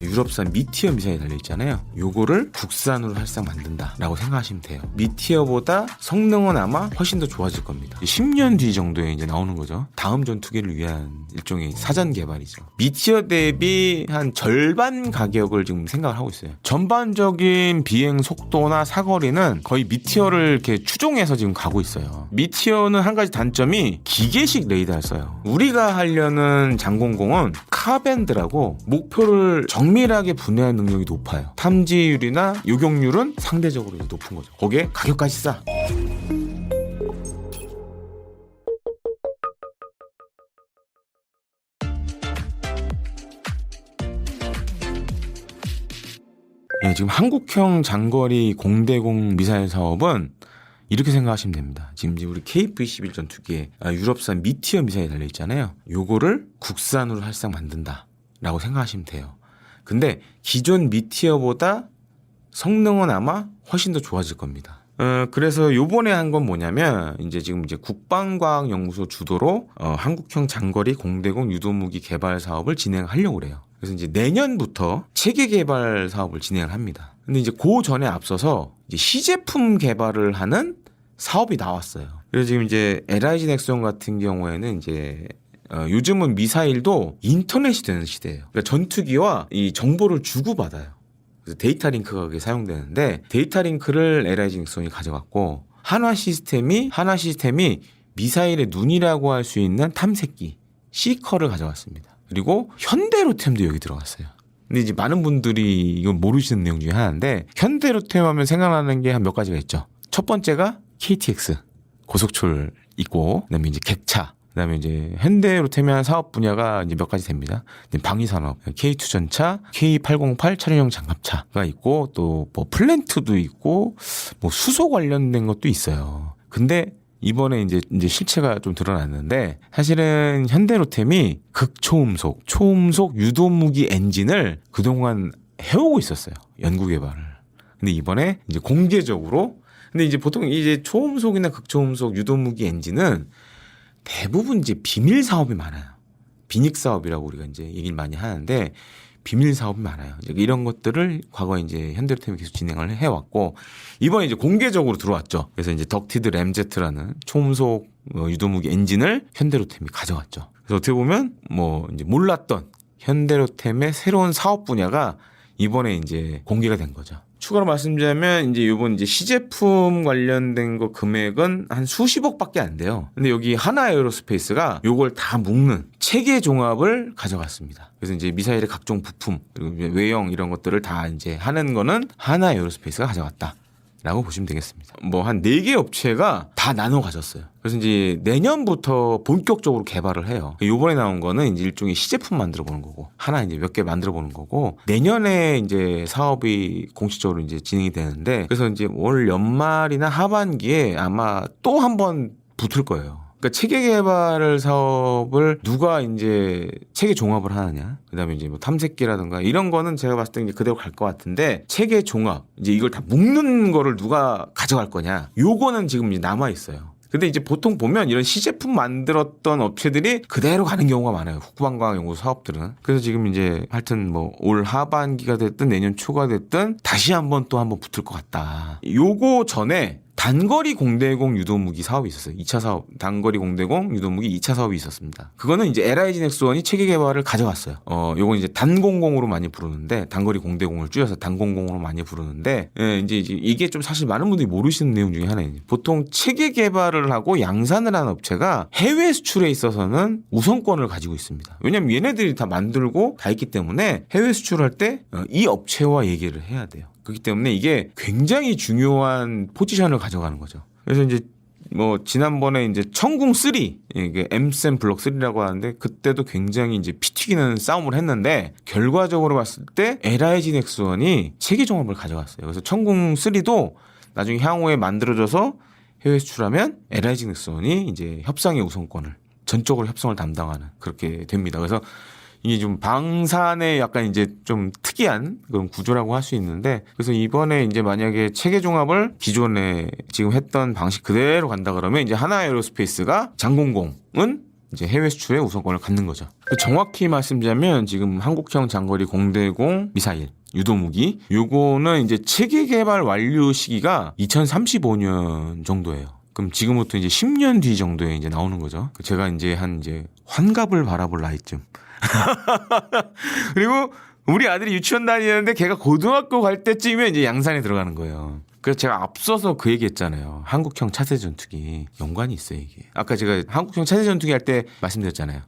유럽산 미티어 미사일이 달려있잖아요. 요거를 국산으로 살짝 만든다라고 생각하시면 돼요. 미티어보다 성능은 아마 훨씬 더 좋아질 겁니다. 10년 뒤 정도에 이제 나오는 거죠. 다음 전투기를 위한 일종의 사전 개발이죠. 미티어 대비 한 절반 가격을 지금 생각을 하고 있어요. 전반적인 비행 속도나 사거리는 거의 미티어를 이렇게 추종해서 지금 가고 있어요. 미티어는 한 가지 단점이 기계식 레이더를 써요. 우리가 하려는 장공공은 카밴드라고 목표를 정밀하게 분해하는 능력이 높아요. 탐지율이나 요격률은 상대적으로 높은 거죠. 거기에 가격까지 싸. 네, 지금 한국형 장거리 공대공 미사일 사업은 이렇게 생각하시면 됩니다. 지금 우리 KF-21 전투기에 유럽산 미티어 미사일이 달려있잖아요. 요거를 국산으로 살짝 만든다라고 생각하시면 돼요. 근데 기존 미티어보다 성능은 아마 훨씬 더 좋아질 겁니다. 그래서 요번에 한 건 뭐냐면 지금 국방과학연구소 주도로 한국형 장거리 공대공 유도무기 개발 사업을 진행하려고 그래요. 그래서 이제 내년부터 체계 개발 사업을 진행을 합니다. 근데 이제 그 전에 앞서서 이제 시제품 개발을 하는 사업이 나왔어요. 그래서 지금 이제 LIG 넥스원 같은 경우에는 요즘은 미사일도 인터넷이 되는 시대예요. 그러니까 전투기와 이 정보를 주고받아요. 그래서 데이터 링크가 그게 사용되는데 데이터 링크를 LIG 넥스원이 가져갔고 한화 시스템이 미사일의 눈이라고 할 수 있는 탐색기 시커를 가져갔습니다. 그리고 현대로템도 여기 들어갔어요. 근데 이제 많은 분들이 이건 모르시는 내용 중에 하나인데 현대로템 하면 생각나는 게 한 몇 가지가 있죠. 첫 번째가 KTX 고속철 있고 그다음에 이제 객차 그다음에 이제 현대로템의 한 사업 분야가 이제 몇 가지 됩니다. 방위산업, K2 전차, K808 차량용 장갑차가 있고 또 뭐 플랜트도 있고 뭐 수소 관련된 것도 있어요. 근데 이번에 이제 실체가 좀 드러났는데 사실은 현대로템이 초음속 유도무기 엔진을 그동안 해오고 있었어요. 연구 개발을. 근데 이번에 이제 공개적으로 근데 이제 보통 이제 초음속이나 극초음속 유도무기 엔진은 대부분 이제 비밀 사업이 많아요. 비닉 사업이라고 우리가 이제 얘기를 많이 하는데 비밀 사업이 많아요. 이런 것들을 과거에 이제 현대로템이 계속 진행을 해왔고 이번에 이제 공개적으로 들어왔죠. 그래서 이제 덕티드 램제트라는 초음속 유도무기 엔진을 현대로템이 가져왔죠. 그래서 어떻게 보면 뭐 이제 몰랐던 현대로템의 새로운 사업 분야가 이번에 이제 공개가 된 거죠. 추가로 말씀드리자면 이번 이제 시제품 관련된 거 금액은 한 수십억밖에 안 돼요. 근데 여기 하나 에어로스페이스가 요걸 다 묶는 체계 종합을 가져갔습니다. 그래서 이제 미사일의 각종 부품 그리고 외형 이런 것들을 다 이제 하는 거는 하나 에어로스페이스가 가져갔다. 라고 보시면 되겠습니다. 뭐 한 4개 업체가 다 나눠 가졌어요. 그래서 이제 내년부터 본격적으로 개발을 해요. 요번에 나온 거는 이제 일종의 시제품 만들어 보는 거고, 하나 이제 몇 개 만들어 보는 거고, 내년에 이제 사업이 공식적으로 이제 진행이 되는데, 그래서 이제 올 연말이나 하반기에 아마 또 한 번 붙을 거예요. 그러니까 체계 개발 사업을 누가 이제 체계 종합을 하느냐, 그다음에 이제 뭐 탐색기라든가 이런 거는 제가 봤을 때 이제 그대로 갈 것 같은데 체계 종합 이제 이걸 다 묶는 거를 누가 가져갈 거냐, 요거는 지금 이제 남아 있어요. 근데 이제 보통 보면 이런 시제품 만들었던 업체들이 그대로 가는 경우가 많아요. 국방과학연구소 사업들은. 그래서 지금 이제 하여튼 뭐 올 하반기가 됐든 내년 초가 됐든 다시 한번 붙을 것 같다. 요거 전에 단거리 공대공 유도무기 사업이 있었어요. 2차 사업, 단거리 공대공 유도무기 2차 사업이 있었습니다. 그거는 이제 LIG 넥스원이 체계 개발을 가져갔어요. 요건 이제 단공공으로 많이 부르는데, 단거리 공대공을 줄여서 단공공으로 많이 부르는데, 이제 이게 좀 사실 많은 분들이 모르시는 내용 중에 하나예요. 보통 체계 개발을 하고 양산을 하는 업체가 해외 수출에 있어서는 우선권을 가지고 있습니다. 왜냐면 얘네들이 다 만들고 다 있기 때문에 해외 수출할 때 이 업체와 얘기를 해야 돼요. 그렇기 때문에 이게 굉장히 중요한 포지션을 가져가는 거죠. 그래서 이제 뭐 지난번에 이제 천궁 3 이게 M샘 블록 3라고 하는데 그때도 굉장히 이제 피 튀기는 싸움을 했는데 결과적으로 봤을 때 LIG 넥스원이 체계 종합을 가져갔어요. 그래서 천궁 3도 나중에 향후에 만들어져서 해외 수출하면 LIG 넥스원이 이제 협상의 우선권을 전적으로 협상을 담당하는 그렇게 됩니다. 그래서 이게 좀 방산의 약간 이제 좀 특이한 그런 구조라고 할 수 있는데, 그래서 이번에 이제 만약에 체계 종합을 기존에 지금 했던 방식 그대로 간다 그러면 이제 하나 에어로스페이스가 장공공은 이제 해외 수출에 우선권을 갖는 거죠. 정확히 말씀드리면 지금 한국형 장거리 공대공 미사일 유도무기 요거는 이제 체계 개발 완료 시기가 2035년 정도예요. 그럼 지금부터 이제 10년 뒤 정도에 이제 나오는 거죠. 제가 이제 환갑을 바라볼 나이쯤. 그리고 우리 아들이 유치원 다니는데 걔가 고등학교 갈 때쯤이면 이제 양산에 들어가는 거예요. 그래서 제가 앞서서 그 얘기했잖아요. 한국형 차세대 전투기 연관이 있어요 이게. 아까 제가 한국형 차세대 전투기 할 때 말씀드렸잖아요.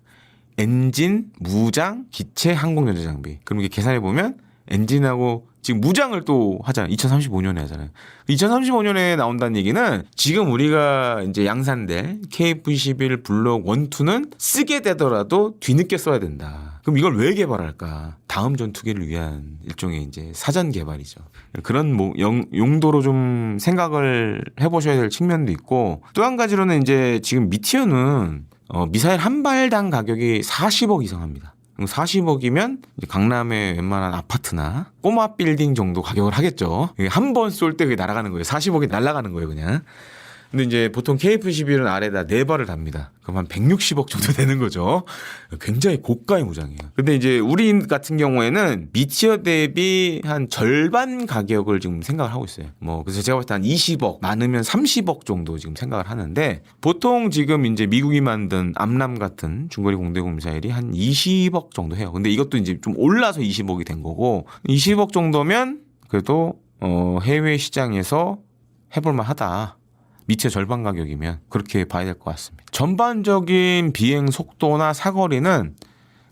엔진, 무장, 기체, 항공연료 장비. 그럼 이게 계산해 보면 엔진하고 지금 무장을 또 하잖아요. 2035년에 하잖아요. 2035년에 나온다는 얘기는 지금 우리가 이제 양산될 KF-21 블록 1, 2는 쓰게 되더라도 뒤늦게 써야 된다. 그럼 이걸 왜 개발할까? 다음 전투기를 위한 일종의 이제 사전 개발이죠. 그런 용도로 좀 생각을 해보셔야 될 측면도 있고, 또 한 가지로는 이제 지금 미티어는 미사일 한 발당 가격이 40억 이상 합니다. 40억이면 강남의 웬만한 아파트나 꼬마 빌딩 정도 가격을 하겠죠. 한 번 쏠 때 그게 날아가는 거예요. 40억이 날아가는 거예요, 그냥. 근데 이제 보통 KF-11은 아래다 4발을 답니다. 그럼 한 160억 정도 되는 거죠. 굉장히 고가의 무장이에요. 근데 이제 우리 같은 경우에는 미티어 대비 한 절반 가격을 지금 생각을 하고 있어요. 그래서 제가 볼 때 한 20억, 많으면 30억 정도 지금 생각을 하는데, 보통 지금 이제 미국이 만든 암람 같은 중거리 공대공 미사일이 한 20억 정도 해요. 근데 이것도 이제 좀 올라서 20억이 된 거고, 20억 정도면 그래도 해외 시장에서 해볼만 하다. 미티어 절반 가격이면 그렇게 봐야 될 것 같습니다. 전반적인 비행 속도나 사거리는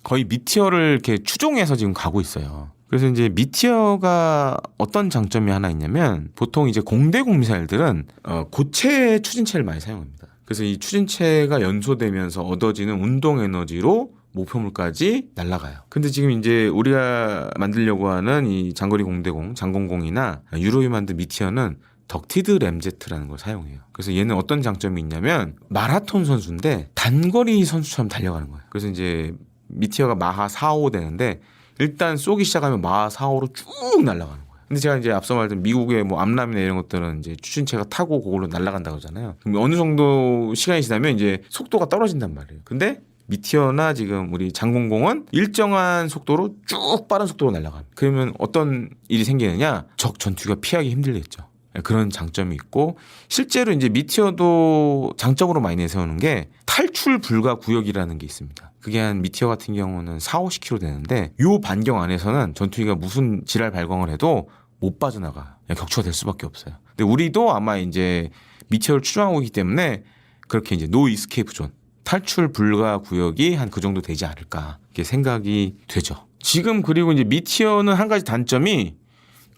거의 미티어를 이렇게 추종해서 지금 가고 있어요. 그래서 이제 미티어가 어떤 장점이 하나 있냐면, 보통 이제 공대공 미사일들은 고체 추진체를 많이 사용합니다. 그래서 이 추진체가 연소되면서 얻어지는 운동 에너지로 목표물까지 날아가요. 근데 지금 이제 우리가 만들려고 하는 이 장거리 공대공, 장공공이나 유럽이 만든 미티어는 덕티드 램제트라는 걸 사용해요. 그래서 얘는 어떤 장점이 있냐면 마라톤 선수인데 단거리 선수처럼 달려가는 거예요. 그래서 이제 미티어가 마하 4, 5 되는데 일단 쏘기 시작하면 마하 4, 5로 쭉 날아가는 거예요. 근데 제가 이제 앞서 말했던 미국의 암람이나 이런 것들은 이제 추진체가 타고 그걸로 날아간다고 하잖아요. 그럼 어느 정도 시간이 지나면 이제 속도가 떨어진단 말이에요. 근데 미티어나 지금 우리 장공공은 일정한 속도로 쭉 빠른 속도로 날아갑니다. 그러면 어떤 일이 생기느냐? 적 전투기가 피하기 힘들겠죠. 그런 장점이 있고, 실제로 이제 미티어도 장점으로 많이 내세우는 게 탈출 불가 구역이라는 게 있습니다. 그게 한 미티어 같은 경우는 4, 50km 되는데 요 반경 안에서는 전투기가 무슨 지랄 발광을 해도 못 빠져나가. 격추가 될 수밖에 없어요. 근데 우리도 아마 이제 미티어를 추종하고 있기 때문에 그렇게 이제 노 이스케이프 존, 탈출 불가 구역이 한 그 정도 되지 않을까 이렇게 생각이 되죠. 지금 그리고 이제 미티어는 한 가지 단점이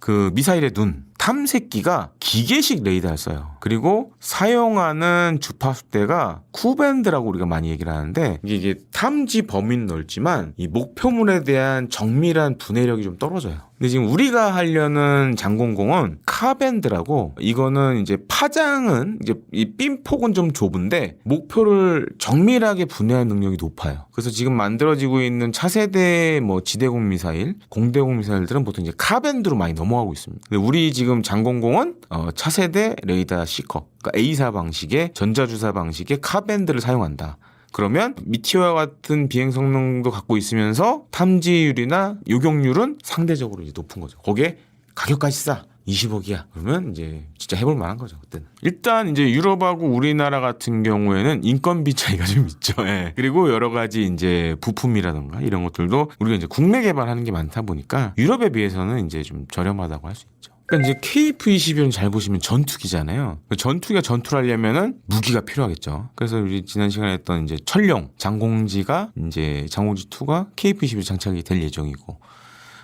그 미사일의 눈, 탐색기가 기계식 레이더를 써요. 그리고 사용하는 주파수대가 쿠밴드라고 우리가 많이 얘기를 하는데, 이게 탐지 범위는 넓지만 이 목표물에 대한 정밀한 분해력이 좀 떨어져요. 근데 지금 우리가 하려는 장공공은 카밴드라고, 이거는 이제 파장은 이제 이 빔폭은 좀 좁은데 목표를 정밀하게 분해하는 능력이 높아요. 그래서 지금 만들어지고 있는 차세대 지대공 미사일, 공대공 미사일들은 보통 이제 카밴드로 많이 넘어가고 있습니다. 근데 우리 지금 장공공은 차세대 레이더 시커, 그러니까 A사 방식의 전자주사 방식의 카밴드를 사용한다. 그러면 미티어와 같은 비행 성능도 갖고 있으면서 탐지율이나 요격률은 상대적으로 이제 높은 거죠. 거기에 가격까지 싸. 20억이야. 그러면 이제 진짜 해볼 만한 거죠, 그때는. 일단 이제 유럽하고 우리나라 같은 경우에는 인건비 차이가 좀 있죠. 예. 그리고 여러 가지 이제 부품이라던가 이런 것들도 우리가 이제 국내 개발하는 게 많다 보니까 유럽에 비해서는 이제 좀 저렴하다고 할 수 있죠. 그러니까 이제 KF-21은 잘 보시면 전투기잖아요. 전투기가 전투를 하려면은 무기가 필요하겠죠. 그래서 우리 지난 시간에 했던 이제 철룡, 장공지가 이제 장공지2가 KF-21 장착이 될 예정이고,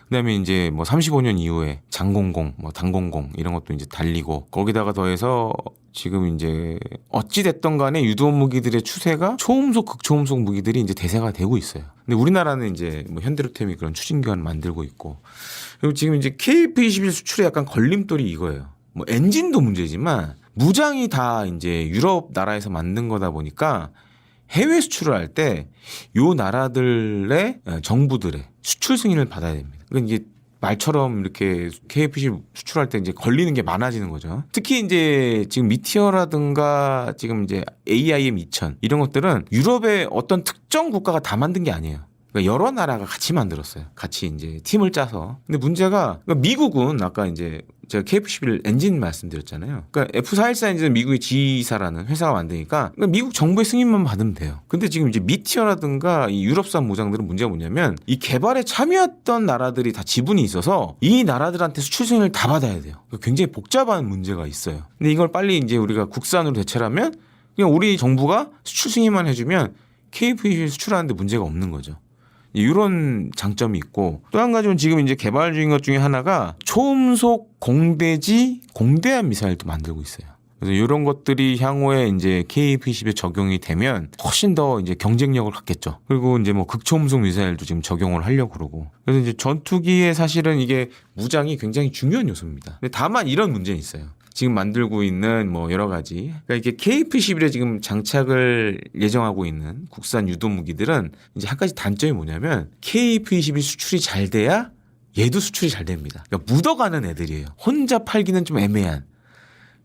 그다음에 이제 35년 이후에 장공공, 단공공 이런 것도 이제 달리고, 거기다가 더해서 지금 이제 어찌 됐던 간에 유도 무기들의 추세가 초음속, 극초음속 무기들이 이제 대세가 되고 있어요. 근데 우리나라는 이제 현대로템이 그런 추진기관을 만들고 있고, 그리고 지금 이제 KF-21 수출에 약간 걸림돌이 이거예요. 엔진도 문제지만 무장이 다 이제 유럽 나라에서 만든 거다 보니까 해외 수출을 할 때 요 나라들의 정부들의 수출 승인을 받아야 됩니다. 그러니까 이게 말처럼 이렇게 KF-21 수출할 때 이제 걸리는 게 많아지는 거죠. 특히 이제 지금 미티어라든가 지금 이제 AIM-2000 이런 것들은 유럽의 어떤 특정 국가가 다 만든 게 아니에요. 그러니까 여러 나라가 같이 만들었어요. 같이 이제 팀을 짜서. 근데 문제가 그러니까 미국은 아까 이제 제가 KF-11 엔진 말씀드렸잖아요. 그러니까 F414 엔진은 미국의 G사라는 회사가 만드니까 그러니까 미국 정부의 승인만 받으면 돼요. 근데 지금 이제 미티어라든가 이 유럽산 모장들은 문제가 뭐냐면 이 개발에 참여했던 나라들이 다 지분이 있어서 이 나라들한테 수출 승인을 다 받아야 돼요. 그러니까 굉장히 복잡한 문제가 있어요. 근데 이걸 빨리 이제 우리가 국산으로 대체하면 그냥 우리 정부가 수출 승인만 해주면 KF-21 수출하는데 문제가 없는 거죠. 이런 장점이 있고 또 한 가지는 지금 이제 개발 중인 것 중에 하나가 초음속 공대지 공대함 미사일도 만들고 있어요. 그래서 이런 것들이 향후에 이제 KF-21에 적용이 되면 훨씬 더 이제 경쟁력을 갖겠죠. 그리고 이제 뭐 극초음속 미사일도 지금 적용을 하려고 그러고. 그래서 이제 전투기에 사실은 이게 무장이 굉장히 중요한 요소입니다. 근데 다만 이런 문제는 있어요. 지금 만들고 있는 뭐 여러 가지. 그러니까 이게 KF-21에 지금 장착을 예정하고 있는 국산 유도 무기들은 이제 한 가지 단점이 뭐냐면 KF-21 수출이 잘 돼야 얘도 수출이 잘 됩니다. 그러니까 묻어가는 애들이에요. 혼자 팔기는 좀 애매한.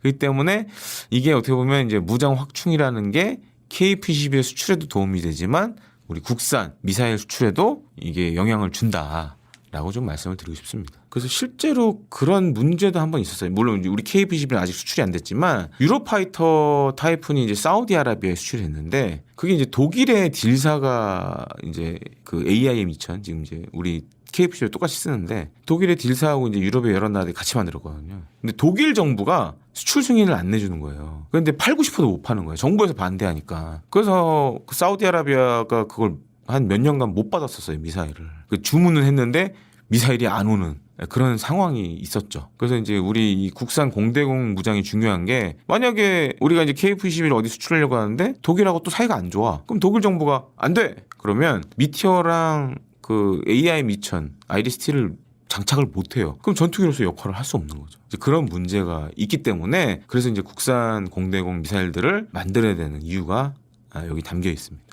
그렇기 때문에 이게 어떻게 보면 이제 무장 확충이라는 게 KF-21 수출에도 도움이 되지만 우리 국산 미사일 수출에도 이게 영향을 준다라고 좀 말씀을 드리고 싶습니다. 그래서 실제로 그런 문제도 한번 있었어요. 물론 우리 KF-21은 아직 수출이 안 됐지만 유로파이터 타이푼이 이제 사우디아라비아에 수출했는데 그게 이제 독일의 딜사가 이제 그 AIM-2000 지금 이제 우리 KF-21 똑같이 쓰는데 독일의 딜사하고 이제 유럽의 여러 나라들이 같이 만들었거든요. 근데 독일 정부가 수출 승인을 안 내주는 거예요. 그런데 팔고 싶어도 못 파는 거예요. 정부에서 반대하니까. 그래서 그 사우디아라비아가 그걸 한 몇 년간 못 받았었어요. 미사일을. 그 주문은 했는데 미사일이 안 오는 그런 상황이 있었죠. 그래서 이제 우리 이 국산 공대공 무장이 중요한 게 만약에 우리가 이제 KF-21 어디 수출하려고 하는데 독일하고 또 사이가 안 좋아. 그럼 독일 정부가 안 돼. 그러면 미티어랑 그 AIM-2000 아이리스-T를 장착을 못 해요. 그럼 전투기로서 역할을 할 수 없는 거죠. 이제 그런 문제가 있기 때문에 그래서 이제 국산 공대공 미사일들을 만들어야 되는 이유가 여기 담겨 있습니다.